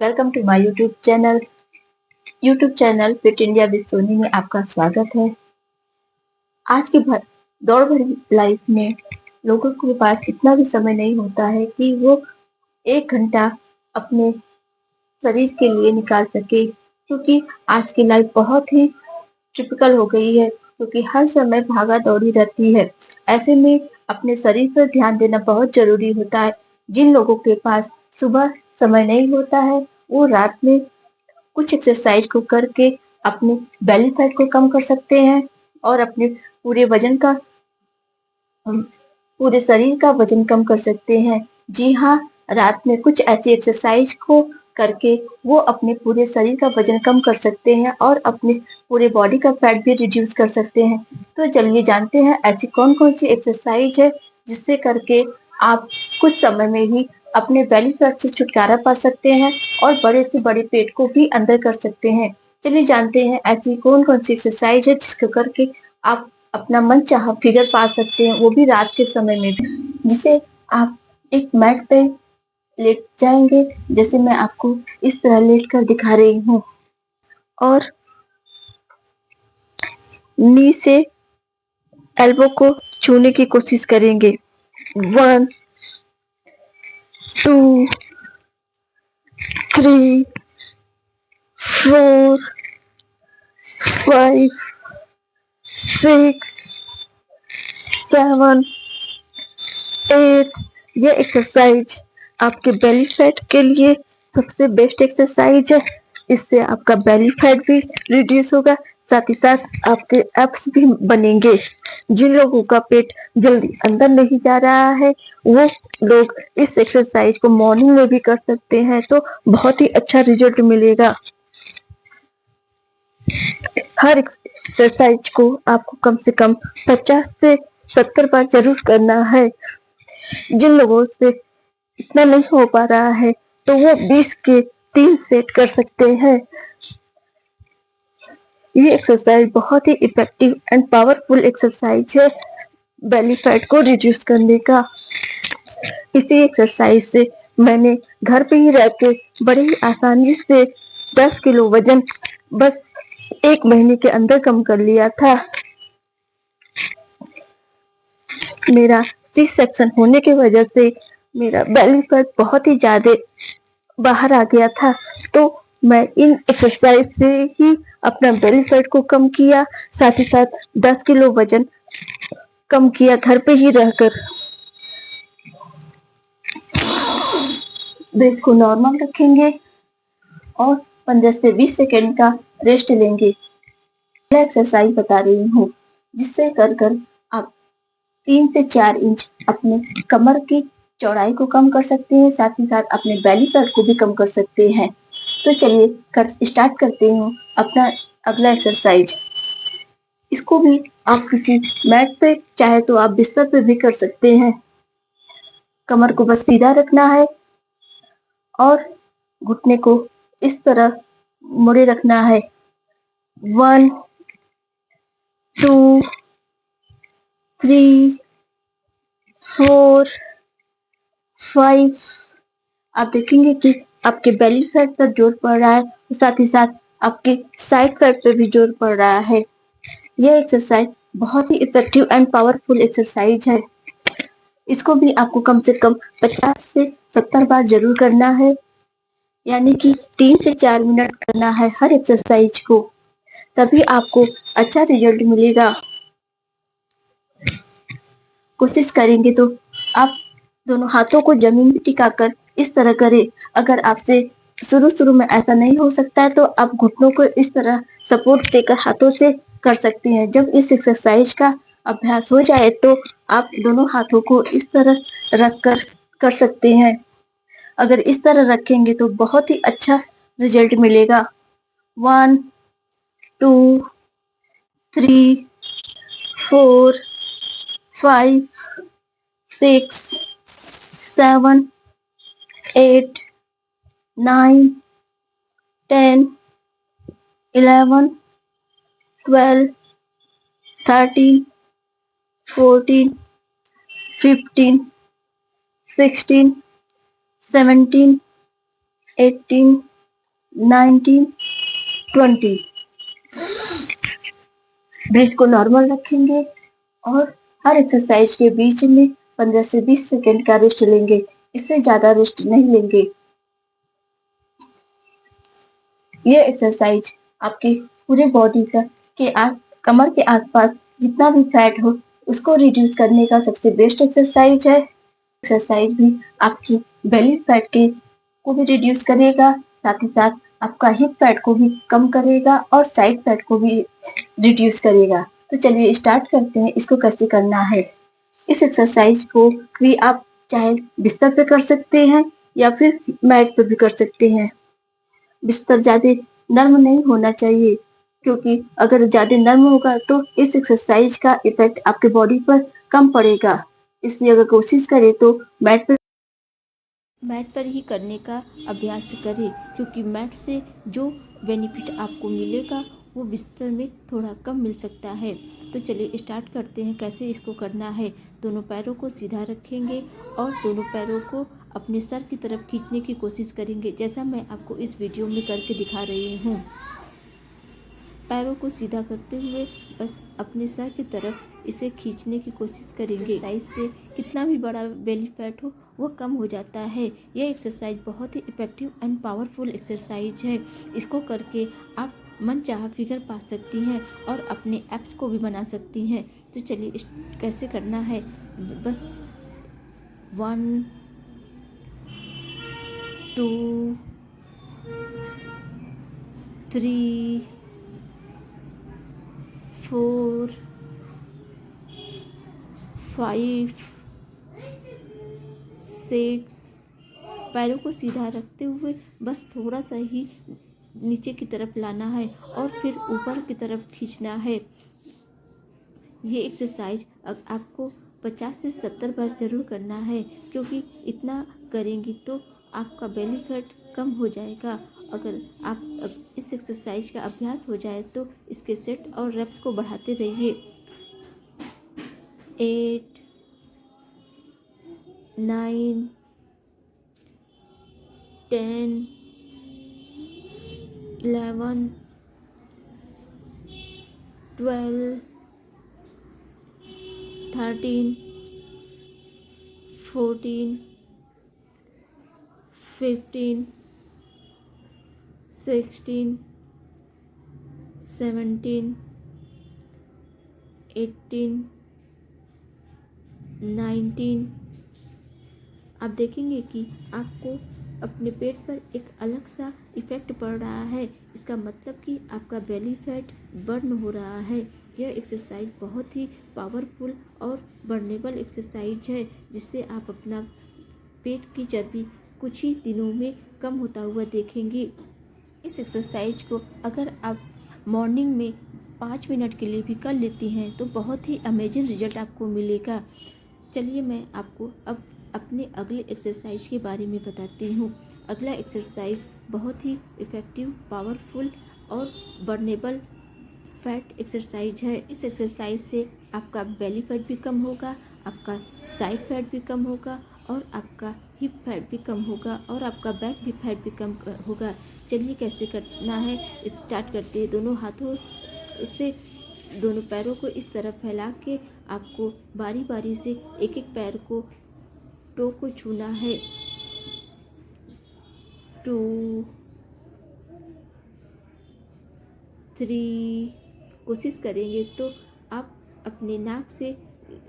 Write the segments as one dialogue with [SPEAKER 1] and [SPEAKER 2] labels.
[SPEAKER 1] Welcome to my YouTube channel Fit India with Soni में आपका स्वागत है। आज की दौड़ भरी लाइफ में लोगों के पास इतना भी समय नहीं होता है कि वो 1 घंटा अपने शरीर के लिए निकाल सके, क्योंकि आज की लाइफ बहुत ही टिपिकल हो गई है, क्योंकि हर समय भागा दौड़ी रहती है। ऐसे में अपने शरीर पर ध्यान देना बहुत जरूरी होता है। जिन लोगों के पास सुबह समय नहीं होता है, वो रात में कुछ एक्सरसाइज को करके अपने बेली फैट को कम कर सकते हैं और अपने पूरे वजन का पूरे शरीर का वजन कम कर सकते हैं। जी हाँ, रात में कुछ ऐसी एक्सरसाइज को करके वो अपने पूरे शरीर का वजन कम कर सकते हैं और अपने पूरे बॉडी का फैट भी रिड्यूस कर सकते हैं। तो चलिए जानते हैं ऐसी कौन कौन सी एक्सरसाइज है जिससे करके आप कुछ समय में ही अपने बेली फैट से छुटकारा पा सकते हैं और बड़े से बड़े पेट को भी अंदर कर सकते हैं। चलिए जानते हैं ऐसी कौन कौन सी एक्सरसाइज है जिसको करके आप अपना मनचाहा फिगर पा सकते हैं, वो भी रात के समय में भी। जिसे आप एक मैट पे लेट जाएंगे, जैसे मैं आपको इस तरह लेट कर दिखा रही हूँ, और नी से एल्बो को छूने की कोशिश करेंगे। 1 2 3 4 5 6 7 8। ये एक्सरसाइज आपके बेली फैट के लिए सबसे बेस्ट एक्सरसाइज है। इससे आपका बेली फैट भी रिड्यूस होगा, साथ ही साथ आपके एब्स भी बनेंगे। जिन लोगों का पेट जल्दी अंदर नहीं जा रहा है, वो लोग इस एक्सरसाइज को मॉर्निंग में भी कर सकते हैं, तो बहुत ही अच्छा रिजल्ट मिलेगा। हर एक्सरसाइज को आपको कम से कम 50 से 70 बार जरूर करना है। जिन लोगों से इतना नहीं हो पा रहा है, तो वो 20 के 3 सेट कर सकते हैं। ये एक्सरसाइज बहुत ही इफेक्टिव एंड पावरफुल एक्सरसाइज है बेली फैट को रिड्यूस करने का। इसी एक्सरसाइज से मैंने घर पे ही रह के बड़े ही आसानी से 10 किलो वजन बस 1 महीने के अंदर कम कर लिया था। मेरा सी सेक्शन होने की वजह से मेरा बेली फैट बहुत ही ज्यादा बाहर आ गया था, तो मैं इन एक्सरसाइज से ही अपना बेली फैट को कम किया, साथ ही साथ 10 किलो वजन कम किया घर पे ही रहकर। ब्रेथ को नॉर्मल रखेंगे और 15 से 20 सेकेंड का रेस्ट लेंगे। यह एक्सरसाइज बता रही हूँ जिससे कर आप 3 से 4 इंच अपने कमर की चौड़ाई को कम कर सकते हैं, साथ ही साथ अपने बेली फैट को भी कम कर सकते हैं। तो चलिए स्टार्ट करते हूँ अपना अगला एक्सरसाइज। इसको भी आप किसी मैट पे चाहे तो आप बिस्तर पे भी कर सकते हैं। कमर को बस सीधा रखना है और घुटने को इस तरह मुड़े रखना है। 1 2 3 4 5। आप देखेंगे कि आपके बेली फैट पर जोर पड़ रहा है, साथ ही साथ आपके साइड फैट पर भी जोर पड़ रहा है। यह एक्सरसाइज बहुत ही इफेक्टिव एंड पावरफुल एक्सरसाइज है। इसको भी आपको कम से कम 50 से 70 बार जरूर करना है, यानी कि 3 से 4 मिनट करना है हर एक्सरसाइज को, तभी आपको अच्छा रिजल्ट मिलेगा। कोशिश करेंगे तो आप दोनों हाथों को जमीन में टिकाकर इस तरह करें। अगर आपसे शुरू में ऐसा नहीं हो सकता है, तो आप घुटनों को इस तरह सपोर्ट देकर हाथों से कर सकते हैं। जब इस एक्सरसाइज का अभ्यास हो जाए, तो आप दोनों हाथों को इस तरह रखकर कर सकते हैं। अगर इस तरह रखेंगे तो बहुत ही अच्छा रिजल्ट मिलेगा। 1 2 3 4 5 6 7 8 9 10 11 12 13 14 15 16 17 18 19, 20। ब्रीथ को नॉर्मल रखेंगे और हर एक्सरसाइज के बीच में 15 से 20 सेकंड का रेस्ट लेंगे। इससे ज्यादा रेस्ट नहीं लेंगे। ये एक्सरसाइज आपके पूरे बॉडी का कमर के आसपास जितना भी फैट हो उसको रिड्यूस करने का सबसे बेस्ट एक्सरसाइज है। एक्सरसाइज भी आपकी बेली फैट को भी रिड्यूस करेगा, साथ ही साथ आपका हिप फैट को भी कम करेगा और साइड फैट को भी रिड्यूस करेगा। तो चलिए स्टार्ट करते हैं इसको कैसे करना है। इस एक्सरसाइज को भी आप चाहे बिस्तर पे कर सकते हैं या फिर मैट पे भी कर सकते हैं। बिस्तर ज्यादा नर्म नहीं होना चाहिए, क्योंकि अगर ज्यादा नर्म होगा तो इस एक्सरसाइज का इफेक्ट आपके बॉडी पर कम पड़ेगा। इसलिए अगर कोशिश करें तो मैट पर ही करने का अभ्यास करें, क्योंकि मैट से जो बेनिफिट आपको मिलेगा वो बिस्तर में थोड़ा कम मिल सकता है। तो चलिए स्टार्ट करते हैं कैसे इसको करना है। दोनों पैरों को सीधा रखेंगे और दोनों पैरों को अपने सर की तरफ खींचने की कोशिश करेंगे, जैसा मैं आपको इस वीडियो में करके दिखा रही हूँ। पैरों को सीधा करते हुए बस अपने सर की तरफ इसे खींचने की कोशिश करेंगे। एक्सरसाइज से कितना भी बड़ा बेली फैट हो वो कम हो जाता है। यह एक्सरसाइज बहुत ही इफेक्टिव एंड पावरफुल एक्सरसाइज है। इसको करके आप मनचाहा फिगर पा सकती हैं और अपने एप्स को भी बना सकती हैं। तो चलिए कैसे करना है। बस 1, 2, 3, 4, 5, 6। पैरों को सीधा रखते हुए बस थोड़ा सा ही नीचे की तरफ लाना है और फिर ऊपर की तरफ खींचना है। ये एक्सरसाइज आपको 50 से 70 बार ज़रूर करना है, क्योंकि इतना करेंगी तो आपका बेली फैट कम हो जाएगा। अगर आप इस एक्सरसाइज का अभ्यास हो जाए तो इसके सेट और रेप्स को बढ़ाते रहिए। 8, 9, 10, 11, 12, 13, 14, 15, 16, 17, 18, 19। आप देखेंगे कि आपको अपने पेट पर एक अलग सा इफ़ेक्ट पड़ रहा है। इसका मतलब कि आपका बेली फैट बर्न हो रहा है। यह एक्सरसाइज बहुत ही पावरफुल और बर्नेबल एक्सरसाइज है, जिससे आप अपना पेट की चर्बी कुछ ही दिनों में कम होता हुआ देखेंगे। इस एक्सरसाइज को अगर आप मॉर्निंग में 5 मिनट के लिए भी कर लेती हैं तो बहुत ही अमेजिंग रिजल्ट आपको मिलेगा। चलिए मैं आपको अब अपने अगले एक्सरसाइज के बारे में बताती हूँ। अगला एक्सरसाइज बहुत ही इफ़ेक्टिव, पावरफुल और बर्नेबल फैट एक्सरसाइज है। इस एक्सरसाइज से आपका बेली फैट भी कम होगा, आपका साइड फैट भी कम होगा और आपका हिप फैट भी कम होगा और आपका बैक भी फैट भी कम होगा। चलिए कैसे करना है स्टार्ट करते हैं। दोनों हाथों से दोनों पैरों को इस तरह फैला के आपको बारी बारी से एक एक पैर को टो को छूना है। 2, 3। कोशिश करेंगे तो आप अपने नाक से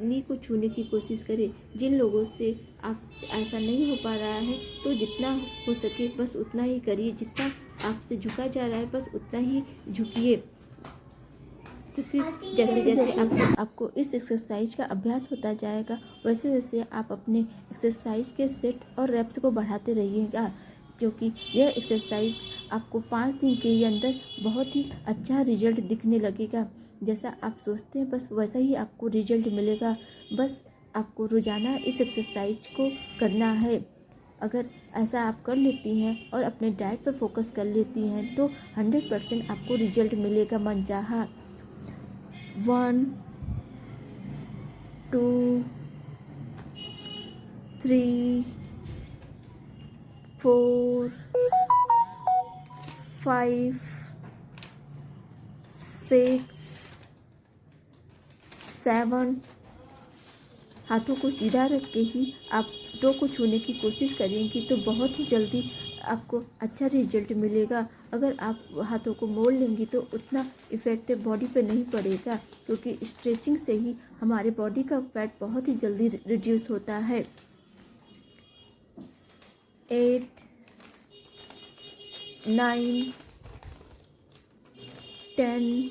[SPEAKER 1] नी को छूने की कोशिश करें। जिन लोगों से आप ऐसा नहीं हो पा रहा है तो जितना हो सके बस उतना ही करिए। जितना आपसे झुका जा रहा है बस उतना ही झुकिए। तो फिर जैसे जैसे आपको इस एक्सरसाइज का अभ्यास होता जाएगा वैसे वैसे आप अपने एक्सरसाइज के सेट और रेप्स को बढ़ाते रहिएगा, क्योंकि यह एक्सरसाइज आपको 5 दिन के अंदर बहुत ही अच्छा रिजल्ट दिखने लगेगा। जैसा आप सोचते हैं बस वैसा ही आपको रिजल्ट मिलेगा। बस आपको रोज़ाना इस एक्सरसाइज को करना है। अगर ऐसा आप कर लेती हैं और अपने डाइट पर फोकस कर लेती हैं तो 100% आपको रिजल्ट मिलेगा मनचाहा। 1, 2, 3, 4, 5 6 7। हाथों को सीधा रख के ही आप टो को छूने की कोशिश करेंगी तो बहुत ही जल्दी आपको अच्छा रिजल्ट मिलेगा। अगर आप हाथों को मोड़ लेंगी तो उतना इफेक्ट बॉडी पे नहीं पड़ेगा, क्योंकि स्ट्रेचिंग से ही हमारे बॉडी का फैट बहुत ही जल्दी रिड्यूस होता है। 8 9 10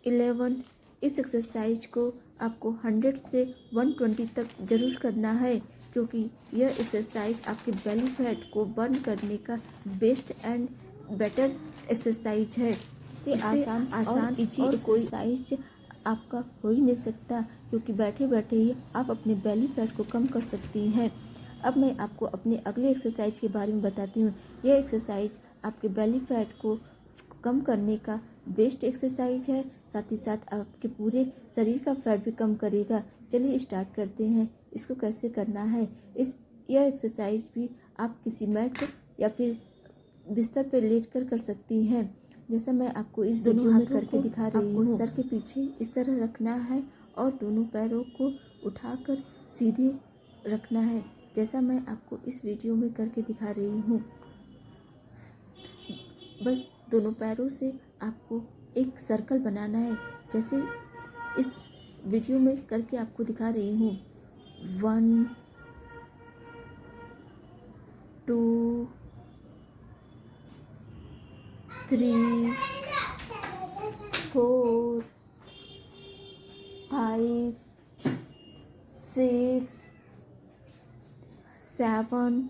[SPEAKER 1] 11। इस एक्सरसाइज को आपको 100 से 120 तक ज़रूर करना है, क्योंकि यह एक्सरसाइज आपके बेली फैट को बर्न करने का बेस्ट एंड बेटर एक्सरसाइज है। इससे आसान इजी एक्सरसाइज आपका हो ही नहीं सकता, क्योंकि बैठे बैठे ही आप अपने बेली फैट को कम कर सकती हैं। अब मैं आपको अपने अगले एक्सरसाइज के बारे में बताती हूँ। यह एक्सरसाइज आपके बेली फैट को कम करने का बेस्ट एक्सरसाइज है, साथ ही साथ आपके पूरे शरीर का फैट भी कम करेगा। चलिए स्टार्ट करते हैं इसको कैसे करना है। यह एक्सरसाइज भी आप किसी मैट पर या फिर बिस्तर पर लेटकर कर सकती हैं, जैसा मैं आपको इस वीडियो में करके दिखा रही हूँ। सर के पीछे इस तरह रखना है और दोनों पैरों को उठाकर सीधे रखना है, जैसा मैं आपको इस वीडियो में करके दिखा रही हूँ। बस दोनों पैरों से आपको एक सर्कल बनाना है, जैसे इस वीडियो में करके आपको दिखा रही हूँ। 1 2 3 4 5 6 7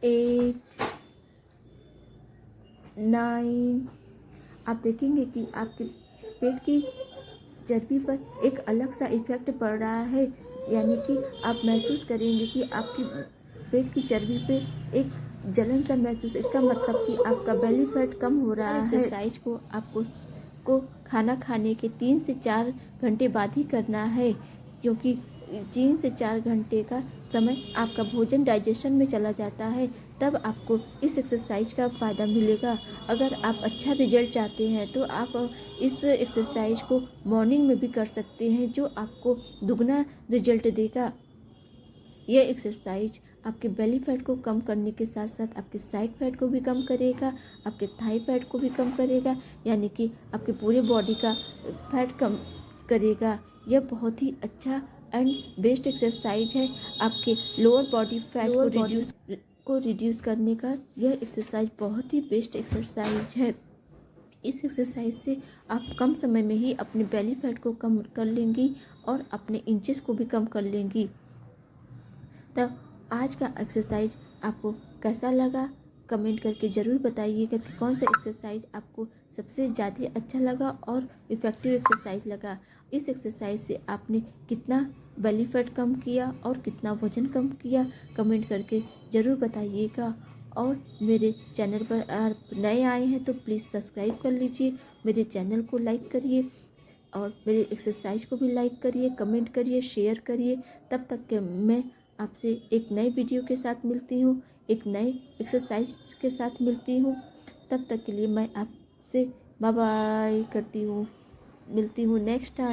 [SPEAKER 1] 8 9। आप देखेंगे कि आपके पेट की चर्बी पर एक अलग सा इफेक्ट पड़ रहा है, यानी कि आप महसूस करेंगे कि आपकी पेट की चर्बी पे एक जलन सा महसूस। इसका मतलब कि आपका बेली फैट कम हो रहा है। एक्सरसाइज को आपको खाना खाने के 3 से 4 घंटे बाद ही करना है, क्योंकि 3 से 4 घंटे का समय आपका भोजन डाइजेशन में चला जाता है, तब आपको इस एक्सरसाइज का फ़ायदा मिलेगा। अगर आप अच्छा रिजल्ट चाहते हैं तो आप इस एक्सरसाइज को मॉर्निंग में भी कर सकते हैं, जो आपको दुगना रिजल्ट देगा। यह एक्सरसाइज आपके बेली फैट को कम करने के साथ साथ आपके साइड फैट को भी कम करेगा, आपके थाई फैट को भी कम करेगा, यानी कि आपके पूरे बॉडी का फैट कम करेगा। यह बहुत ही अच्छा एंड बेस्ट एक्सरसाइज है आपके लोअर बॉडी फैट को रिड्यूस करने का। यह एक्सरसाइज बहुत ही बेस्ट एक्सरसाइज है। इस एक्सरसाइज से आप कम समय में ही अपने बेली फैट को कम कर लेंगी और अपने इंचेस को भी कम कर लेंगी। तब आज का एक्सरसाइज आपको कैसा लगा कमेंट करके ज़रूर बताइएगा कि कौन सा एक्सरसाइज आपको सबसे ज़्यादा अच्छा लगा और इफ़ेक्टिव एक्सरसाइज लगा। इस एक्सरसाइज से आपने कितना बेली फैट कम किया और कितना वज़न कम किया, कमेंट करके ज़रूर बताइएगा। और मेरे चैनल पर आप नए आए हैं तो प्लीज़ सब्सक्राइब कर लीजिए, मेरे चैनल को लाइक करिए और मेरे एक्सरसाइज को भी लाइक करिए, कमेंट करिए, शेयर करिए। तब तक के मैं आपसे एक नए वीडियो के साथ मिलती हूँ, एक नए एक्सरसाइज के साथ मिलती हूँ। तब तक के लिए मैं आपसे बाय बाय करती हूँ, मिलती हूँ नेक्स्ट टाइम।